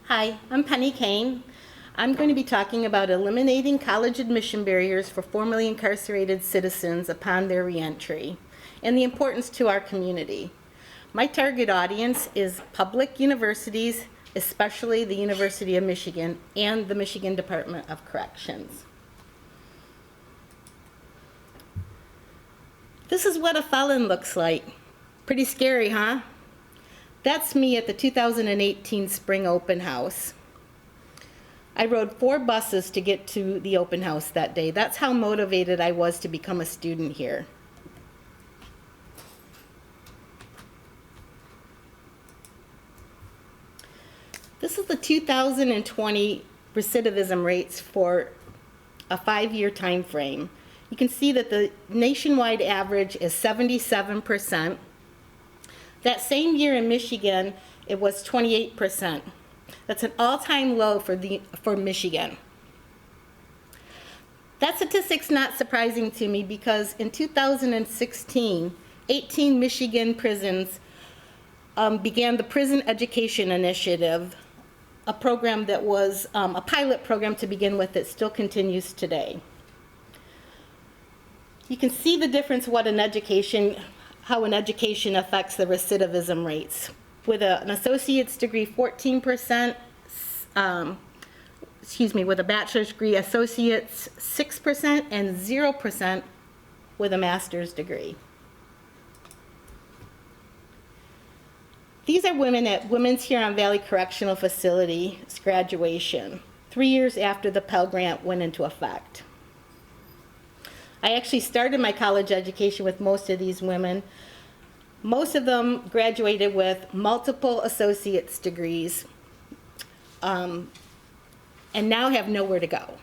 Hi, I'm Penny Kane. I'm going to be talking about eliminating college admission barriers for formerly incarcerated citizens upon their reentry and the importance to our community. My target audience is public universities, especially the University of Michigan and the Michigan Department of Corrections. This is what a felon looks like. Pretty scary, huh? That's me at the 2018 spring open house. I rode 4 buses to get to the open house that day. That's how motivated I was to become a student here. This is the 2020 recidivism rates for a 5-year time frame. You can see that the nationwide average is 77%. That same year in Michigan, it was 28%. That's an all-time low for Michigan. That statistic's not surprising to me because in 2016, 18 Michigan prisons began the Prison Education Initiative, a program that was a pilot program to begin with that still continues today. You can see the difference how an education affects the recidivism rates. With an associate's degree, 14%, with a bachelor's degree, associates 6%, and 0% with a master's degree. These are women at Women's Huron Valley Correctional Facility's graduation, 3 years after the Pell Grant went into effect. I actually started my college education with most of these women. Most of them graduated with multiple associate's degrees and now have nowhere to go.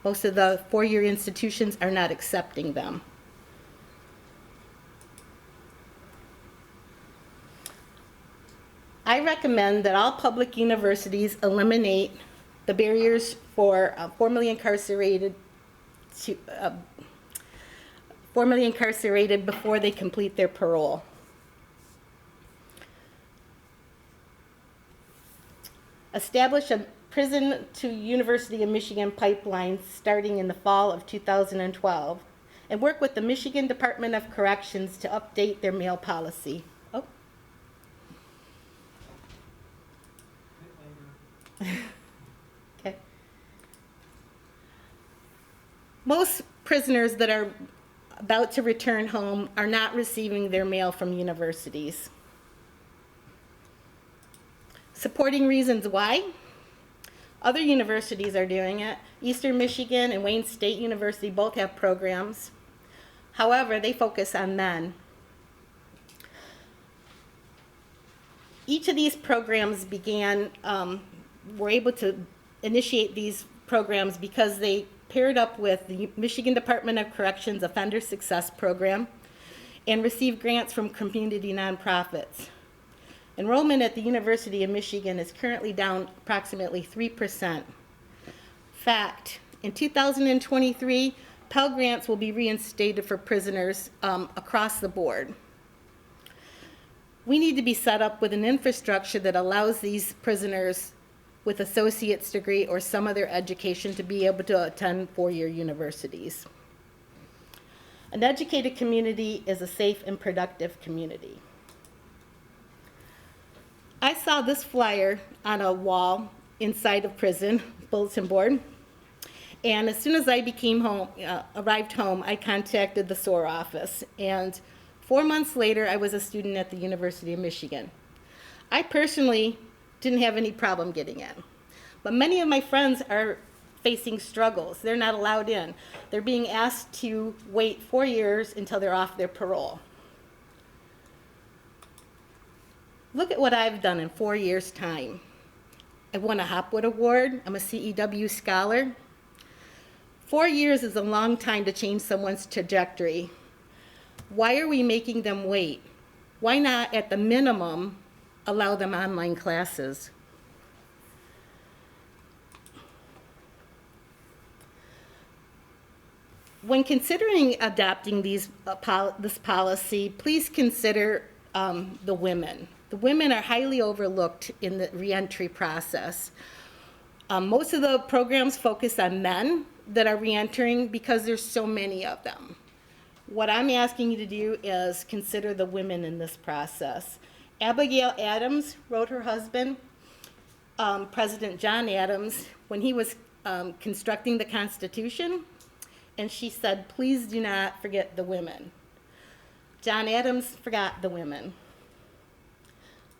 Most of the 4-year institutions are not accepting them. I recommend that all public universities eliminate the barriers for formerly incarcerated before they complete their parole. Establish a prison to University of Michigan pipeline starting in the fall of 2012 and work with the Michigan Department of Corrections to update their mail policy. Oh. Okay. Most prisoners that are about to return home are not receiving their mail from universities. Supporting reasons why. Other universities are doing it. Eastern Michigan and Wayne State University both have programs. However, they focus on men. Each of these programs were able to initiate these programs because they paired up with the Michigan Department of Corrections Offender Success Program and received grants from community nonprofits. Enrollment at the University of Michigan is currently down approximately 3%. Fact, in 2023, Pell Grants will be reinstated for prisoners across the board. We need to be set up with an infrastructure that allows these prisoners with associate's degree or some other education to be able to attend 4-year universities. An educated community is a safe and productive community. I saw this flyer on a wall inside of prison, bulletin board, and as soon as I arrived home, I contacted the SOAR office, and 4 months later, I was a student at the University of Michigan. I personally didn't have any problem getting in, but many of my friends are facing struggles. They're not allowed in. They're being asked to wait 4 years until they're off their parole. Look at what I've done in 4 years' time. I won a Hopwood Award. I'm a CEW scholar. 4 years is a long time to change someone's trajectory. Why are we making them wait? Why not, at the minimum, allow them online classes? When considering adopting this policy, please consider the women. The women are highly overlooked in the reentry process. Most of the programs focus on men that are reentering because there's so many of them. What I'm asking you to do is consider the women in this process. Abigail Adams wrote her husband, President John Adams, when he was constructing the Constitution, and she said, please do not forget the women. John Adams forgot the women.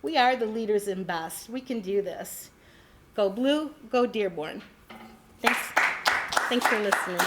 We are the leaders in BEST. We can do this. Go Blue, go Dearborn. Thanks for listening.